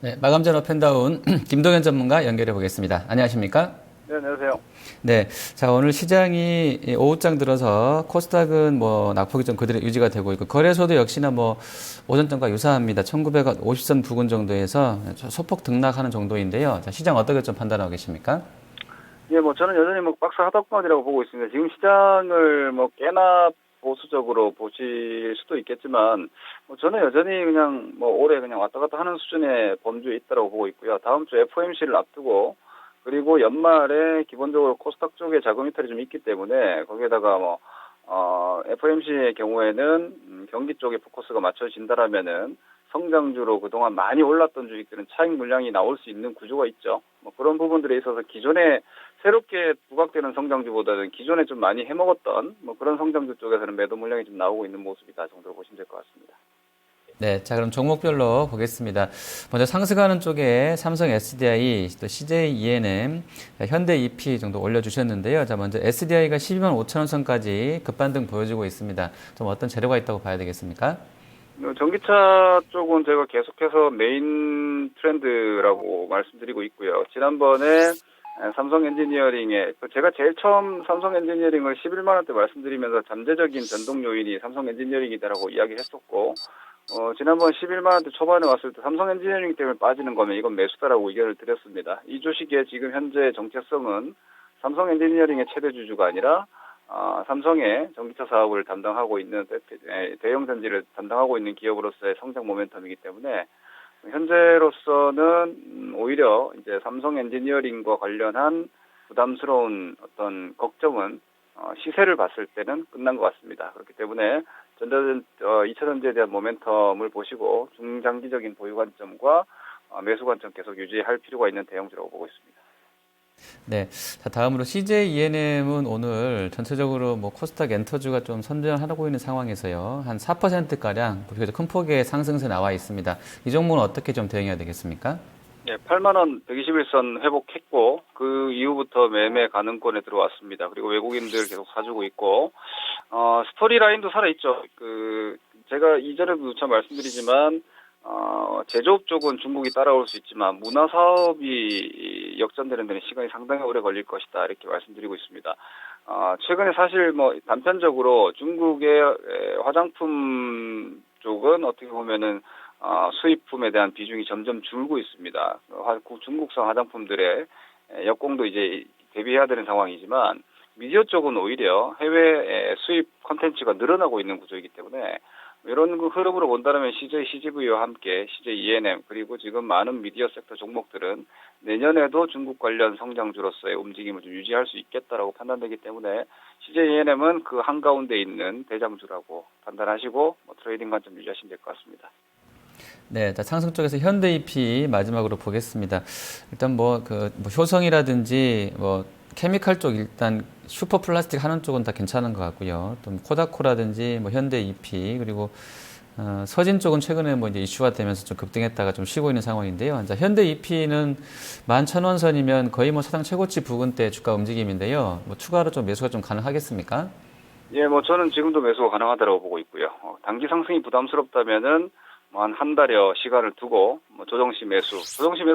네, 마감 전 업앤다운 김동현 전문가 연결해 보겠습니다. 안녕하십니까? 네, 안녕하세요. 네, 자 오늘 시장이 오후장 들어서 코스닥은 뭐 낙폭이 좀 그대로 유지가 되고 있고 거래소도 역시나 뭐 오전장과 유사합니다. 1950선 부근 정도에서 소폭 등락하는 정도인데요. 자, 시장 어떻게 좀 판단하고 계십니까? 예, 뭐 저는 여전히 뭐 박스 하락권이라고 보고 있습니다. 지금 시장을 뭐 꽤나 보수적으로 보실 수도 있겠지만, 뭐 저는 여전히 그냥 뭐 올해 그냥 왔다 갔다 하는 수준의 범주에 있다고 보고 있고요. 다음 주 FOMC를 앞두고 그리고 연말에 기본적으로 코스닥 쪽에 자금 이탈이 좀 있기 때문에 거기에다가 뭐 FOMC의 경우에는 경기 쪽에 포커스가 맞춰진다라면은 성장주로 그동안 많이 올랐던 주식들은 차익 물량이 나올 수 있는 구조가 있죠. 뭐 그런 부분들에 있어서 기존에 새롭게 부각되는 성장주보다는 기존에 좀 많이 해먹었던 뭐 그런 성장주 쪽에서는 매도 물량이 좀 나오고 있는 모습이다 정도로 보시면 될 것 같습니다. 네, 자 그럼 종목별로 보겠습니다. 먼저 상승하는 쪽에 삼성 SDI, 또 CJ ENM, 현대 EP 정도 올려주셨는데요. 자 먼저 SDI가 12만 5천 원 선까지 급반등 보여주고 있습니다. 좀 어떤 재료가 있다고 봐야 되겠습니까? 전기차 쪽은 제가 계속해서 메인 트렌드라고 말씀드리고 있고요. 지난번에 삼성 엔지니어링에 제가 제일 처음 삼성 엔지니어링을 11만 원대 말씀드리면서 잠재적인 변동 요인이 삼성 엔지니어링이다라고 이야기했었고, 지난번 11만 원대 초반에 왔을 때 삼성 엔지니어링 때문에 빠지는 거면 이건 매수다라고 의견을 드렸습니다. 이 주식의 지금 현재 정체성은 삼성 엔지니어링의 최대 주주가 아니라 삼성의 전기차 사업을 담당하고 있는 대형 전지를 담당하고 있는 기업으로서의 성장 모멘텀이기 때문에 현재로서는 오히려 이제 삼성 엔지니어링과 관련한 부담스러운 어떤 걱정은 시세를 봤을 때는 끝난 것 같습니다. 그렇기 때문에 2차 전지에 대한 모멘텀을 보시고 중장기적인 보유 관점과 매수 관점 계속 유지할 필요가 있는 대형주라고 보고 있습니다. 네. 자, 다음으로 CJ ENM은 오늘 전체적으로 뭐 코스닥 엔터주가 좀 선전하고 있는 상황에서요. 한 4%가량 비교적 큰 폭의 상승세 나와 있습니다. 이 종목은 어떻게 좀 대응해야 되겠습니까? 네, 8만 원 121선 회복했고 그 이후부터 매매 가능권에 들어왔습니다. 그리고 외국인들 계속 사주고 있고 스토리 라인도 살아있죠. 제가 이전에도 누차 말씀드리지만 제조업 쪽은 중국이 따라올 수 있지만 문화 사업이 역전되는 데는 시간이 상당히 오래 걸릴 것이다 이렇게 말씀드리고 있습니다. 최근에 사실 뭐 단편적으로 중국의 화장품 쪽은 어떻게 보면은 수입품에 대한 비중이 점점 줄고 있습니다. 중국산 화장품들의 역공도 이제 대비해야 되는 상황이지만 미디어 쪽은 오히려 해외 수입 콘텐츠가 늘어나고 있는 구조이기 때문에 이런 흐름으로 본다면 CJ CGV와 함께 CJ ENM 그리고 지금 많은 미디어 섹터 종목들은 내년에도 중국 관련 성장주로서의 움직임을 좀 유지할 수 있겠다라고 판단되기 때문에 CJ ENM은 그 한가운데 있는 대장주라고 판단하시고 트레이딩 관점 유지하시면 될 것 같습니다. 네, 자, 상승 쪽에서 현대 EP 마지막으로 보겠습니다. 일단 뭐 효성이라든지 케미칼 쪽 일단 슈퍼 플라스틱 하는 쪽은 다 괜찮은 것 같고요. 또 코다코라든지 현대 EP 그리고 서진 쪽은 최근에 이제 이슈가 되면서 좀 급등했다가 좀 쉬고 있는 상황인데요. 자, 현대 EP는 11,000원 선이면 거의 사상 최고치 부근대 주가 움직임인데요. 추가로 좀 매수가 좀 가능하겠습니까? 예, 저는 지금도 매수가 가능하다고 보고 있고요. 단기 상승이 부담스럽다면은 한 달여 시간을 두고 조정시 매수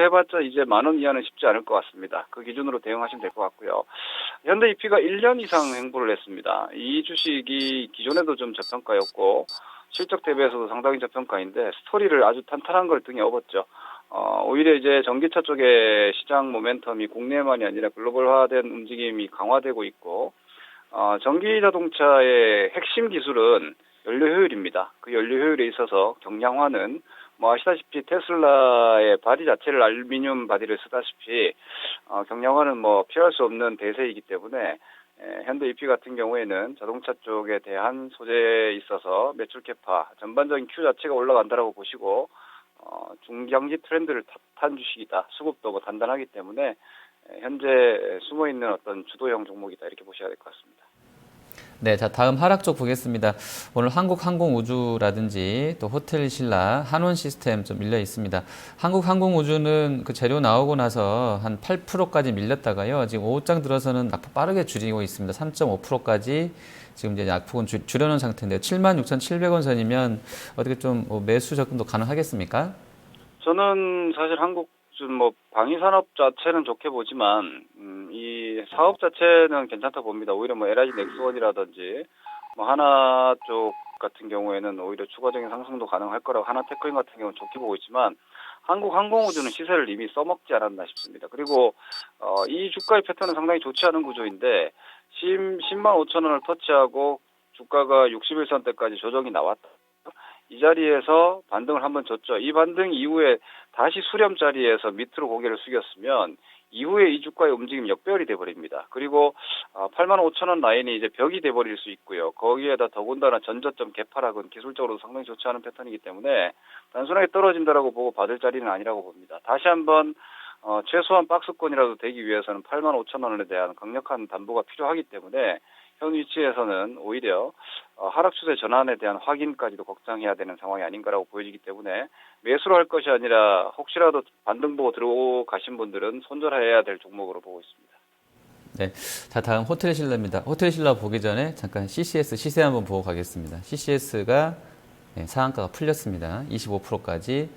해봤자 이제 10,000원 이하는 쉽지 않을 것 같습니다. 그 기준으로 대응하시면 될 것 같고요. 현대 EP가 1년 이상 행보를 했습니다. 이 주식이 기존에도 좀 저평가였고 실적 대비해서도 상당히 저평가인데 스토리를 아주 탄탄한 걸 등에 업었죠. 오히려 이제 전기차 쪽의 시장 모멘텀이 국내만이 아니라 글로벌화된 움직임이 강화되고 있고 전기 자동차의 핵심 기술은 연료 효율입니다. 그 연료 효율에 있어서 경량화는 아시다시피 테슬라의 바디 자체를 알루미늄 바디를 쓰다시피 경량화는 피할 수 없는 대세이기 때문에 현대 EP 같은 경우에는 자동차 쪽에 대한 소재에 있어서 매출 캐파 전반적인 큐 자체가 올라간다라고 보시고 중장기 트렌드를 탄 주식이다. 수급도 단단하기 때문에 현재 숨어있는 어떤 주도형 종목이다 이렇게 보셔야 될 것 같습니다. 네, 자, 다음 하락 쪽 보겠습니다. 오늘 한국항공우주라든지 또 호텔신라, 한원시스템 좀 밀려 있습니다. 한국항공우주는 그 재료 나오고 나서 한 8%까지 밀렸다가요. 지금 오후장 들어서는 낙폭 빠르게 줄이고 있습니다. 3.5%까지 지금 이제 낙폭은 줄여놓은 상태인데 76,700원 선이면 어떻게 좀 매수 접근도 가능하겠습니까? 저는 사실 한국 좀 뭐 방위 산업 자체는 좋게 보지만 이 사업 자체는 괜찮다 봅니다. 오히려 뭐 LIG 넥스원이라든지 뭐 하나 쪽 같은 경우에는 오히려 추가적인 상승도 가능할 거라고 하나테크인 같은 경우는 좋게 보고 있지만 한국 항공우주는 시세를 이미 써먹지 않았나 싶습니다. 그리고 이 주가의 패턴은 상당히 좋지 않은 구조인데 10만 5천 원을 터치하고 주가가 61선대까지 조정이 나왔다. 이 자리에서 반등을 한번 줬죠. 이 반등 이후에 다시 수렴 자리에서 밑으로 고개를 숙였으면 이후에 이 주가의 움직임 역배열이 돼버립니다. 그리고 8만 5천 원 라인이 이제 벽이 돼버릴 수 있고요. 거기에다 더군다나 전저점 개파락은 기술적으로 상당히 좋지 않은 패턴이기 때문에 단순하게 떨어진다라고 보고 받을 자리는 아니라고 봅니다. 다시 한번 최소한 박스권이라도 되기 위해서는 8만 5천 원에 대한 강력한 담보가 필요하기 때문에 현 위치에서는 오히려 하락 추세 전환에 대한 확인까지도 걱정해야 되는 상황이 아닌가라고 보여지기 때문에 매수를 할 것이 아니라 혹시라도 반등 보고 들어가신 분들은 손절해야 될 종목으로 보고 있습니다. 네. 자, 다음 호텔신라입니다. 호텔신라 보기 전에 잠깐 CCS 시세 한번 보고 가겠습니다. CCS가 상한가가 풀렸습니다. 25%까지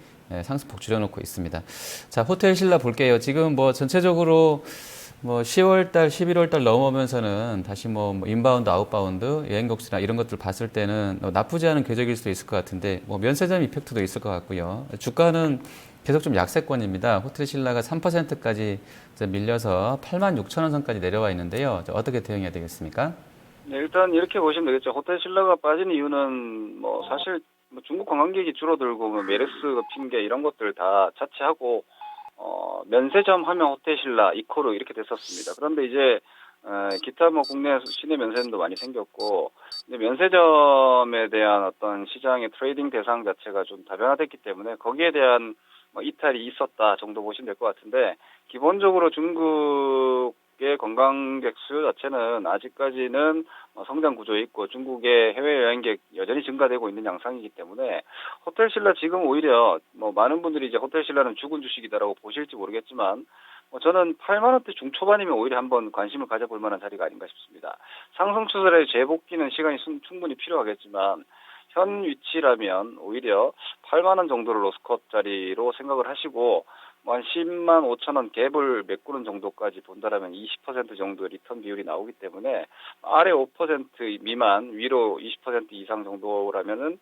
상승폭 줄여놓고 있습니다. 자, 호텔신라 볼게요. 지금 뭐 전체적으로 뭐 10월달, 11월달 넘어오면서는 다시 뭐 인바운드, 아웃바운드, 여행객수나 이런 것들 봤을 때는 나쁘지 않은 궤적일 수도 있을 것 같은데 뭐 면세점 이펙트도 있을 것 같고요. 주가는 계속 좀 약세권입니다. 호텔신라가 3%까지 밀려서 8만 6천 원 선까지 내려와 있는데요. 어떻게 대응해야 되겠습니까? 네, 일단 이렇게 보시면 되겠죠. 호텔신라가 빠진 이유는 뭐 사실 뭐 중국 관광객이 줄어들고 뭐 메르스 핑계 이런 것들 다 차치하고 면세점 하면 호텔신라, 이코르 이렇게 됐었습니다. 그런데 이제 기타 뭐 국내 시내 면세점도 많이 생겼고 이제 면세점에 대한 어떤 시장의 트레이딩 대상 자체가 좀 다변화됐기 때문에 거기에 대한 뭐 이탈이 있었다 정도 보시면 될 것 같은데 기본적으로 중국의 관광객 수요 자체는 아직까지는 성장 구조에 있고 중국의 해외 여행객 여전히 증가되고 있는 양상이기 때문에 호텔신라 지금 오히려 뭐 많은 분들이 이제 호텔신라는 죽은 주식이다라고 보실지 모르겠지만 저는 8만 원대 중초반이면 오히려 한번 관심을 가져볼 만한 자리가 아닌가 싶습니다. 상승 추세의 재복귀는 시간이 충분히 필요하겠지만 현 위치라면 오히려 8만 원 정도를 로스컷 자리로 생각을 하시고 한 10만 5천 원 갭을 메꾸는 정도까지 본다라면 20% 정도 리턴 비율이 나오기 때문에 아래 5% 미만 위로 20% 이상 정도라면은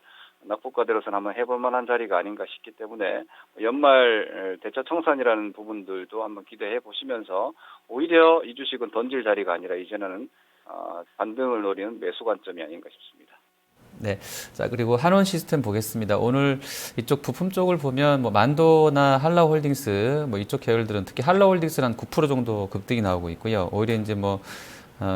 낙폭과대로서는 한번 해볼 만한 자리가 아닌가 싶기 때문에 연말 대차 청산이라는 부분들도 한번 기대해 보시면서 오히려 이 주식은 던질 자리가 아니라 이제는 반등을 노리는 매수 관점이 아닌가 싶습니다. 네. 자, 그리고 한원 시스템 보겠습니다. 오늘 이쪽 부품 쪽을 보면 뭐 만도나 한라홀딩스 뭐 이쪽 계열들은 특히 한라홀딩스는 한 9% 정도 급등이 나오고 있고요. 오히려 이제 뭐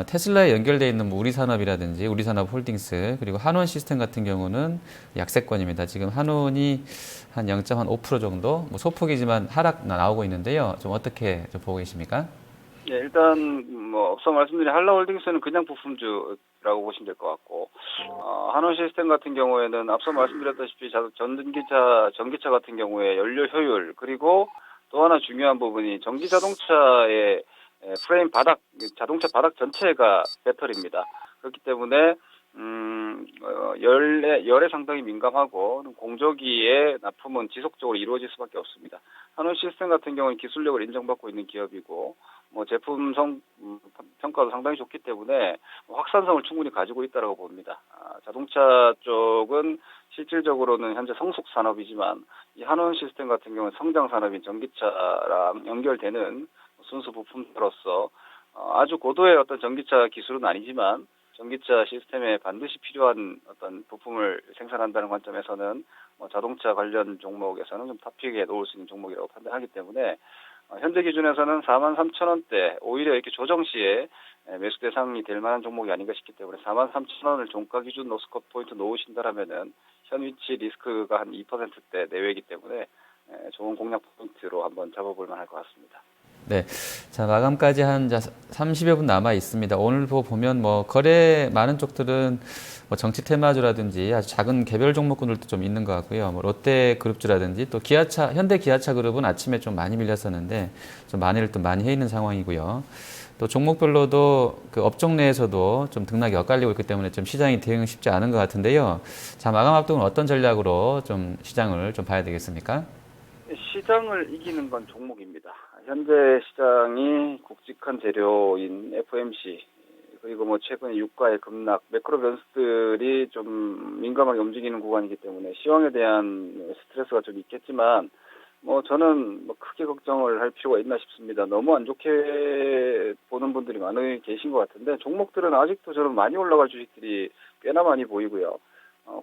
테슬라에 연결되어 있는 뭐 우리산업이라든지 우리산업홀딩스 그리고 한원 시스템 같은 경우는 약세권입니다. 지금 한원이 한 0.5% 정도 뭐 소폭이지만 하락 나오고 있는데요. 좀 어떻게 좀 보고 계십니까? 네, 일단 뭐 앞서 말씀드린 한라홀딩스는 그냥 부품주라고 보시면 될 것 같고 한원 시스템 같은 경우에는 앞서 말씀드렸다시피 전기차 같은 경우에 연료 효율 그리고 또 하나 중요한 부분이 전기 자동차의 프레임 바닥, 자동차 바닥 전체가 배터리입니다. 그렇기 때문에 열에 상당히 민감하고 공조기의 납품은 지속적으로 이루어질 수밖에 없습니다. 한원 시스템 같은 경우는 기술력을 인정받고 있는 기업이고 뭐 제품 평가도 상당히 좋기 때문에 확산성을 충분히 가지고 있다고 봅니다. 자동차 쪽은 실질적으로는 현재 성숙 산업이지만 이 한원 시스템 같은 경우는 성장 산업인 전기차랑 연결되는 순수 부품으로서 아주 고도의 어떤 전기차 기술은 아니지만 전기차 시스템에 반드시 필요한 어떤 부품을 생산한다는 관점에서는 자동차 관련 종목에서는 좀 탑픽에 놓을 수 있는 종목이라고 판단하기 때문에 현재 기준에서는 43,000원대 오히려 이렇게 조정 시에 매수 대상이 될 만한 종목이 아닌가 싶기 때문에 43,000원을 종가 기준 로스컷 포인트 놓으신다라면은 현 위치 리스크가 한 2%대 내외이기 때문에 좋은 공략 포인트로 한번 잡아볼 만할 것 같습니다. 네. 자, 마감까지 한 30여 분 남아 있습니다. 오늘 보면 뭐 거래 많은 쪽들은 뭐 정치 테마주라든지 아주 작은 개별 종목군들도 좀 있는 것 같고요. 뭐 롯데그룹주라든지 또 기아차, 현대기아차 그룹은 아침에 좀 많이 밀렸었는데 좀 만회를 또 많이 해 있는 상황이고요. 또 종목별로도 그 업종 내에서도 좀 등락이 엇갈리고 있기 때문에 좀 시장이 대응 쉽지 않은 것 같은데요. 자, 마감 앞두고는 어떤 전략으로 좀 시장을 좀 봐야 되겠습니까? 시장을 이기는 건 종목입니다. 현재 시장이 굵직한 재료인 FMC 그리고 뭐 최근에 유가의 급락, 매크로 변수들이 좀 민감하게 움직이는 구간이기 때문에 시황에 대한 스트레스가 좀 있겠지만 뭐 저는 뭐 크게 걱정을 할 필요가 있나 싶습니다. 너무 안 좋게 보는 분들이 많이 계신 것 같은데 종목들은 아직도 저는 많이 올라갈 주식들이 꽤나 많이 보이고요.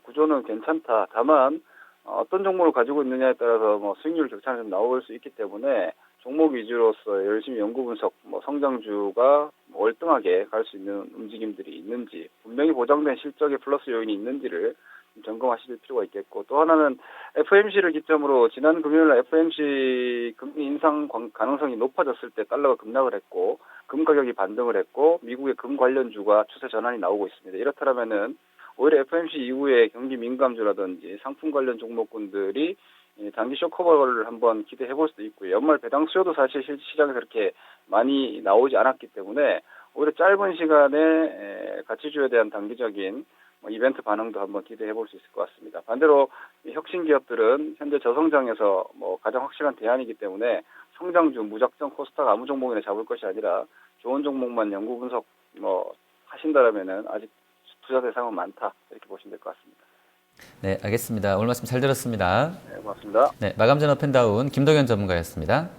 구조는 괜찮다. 다만 어떤 종목을 가지고 있느냐에 따라서 뭐 수익률 격차는 좀 나올 수 있기 때문에 종목 위주로서 열심히 연구 분석, 뭐 성장주가 월등하게 갈 수 있는 움직임들이 있는지, 분명히 보장된 실적의 플러스 요인이 있는지를 좀 점검하실 필요가 있겠고, 또 하나는 FMC를 기점으로 지난 금요일 날 FMC 금리 인상 가능성이 높아졌을 때 달러가 급락을 했고, 금 가격이 반등을 했고, 미국의 금 관련주가 추세 전환이 나오고 있습니다. 이렇다면은 오히려 FMC 이후에 경기 민감주라든지 상품 관련 종목군들이 단기 쇼커버를 한번 기대해 볼 수도 있고요. 연말 배당 수요도 사실 시장에 그렇게 많이 나오지 않았기 때문에 오히려 짧은 시간에 가치주에 대한 단기적인 이벤트 반응도 한번 기대해 볼 수 있을 것 같습니다. 반대로 혁신 기업들은 현재 저성장에서 뭐 가장 확실한 대안이기 때문에 성장주 무작정 코스닥 아무 종목이나 잡을 것이 아니라 좋은 종목만 연구 분석 하신다라면은 아직 투자 대상은 많다 이렇게 보시면 될 것 같습니다. 네, 알겠습니다. 오늘 말씀 잘 들었습니다. 네, 고맙습니다. 네, 마감전 업앤다운 김동현 전문가였습니다.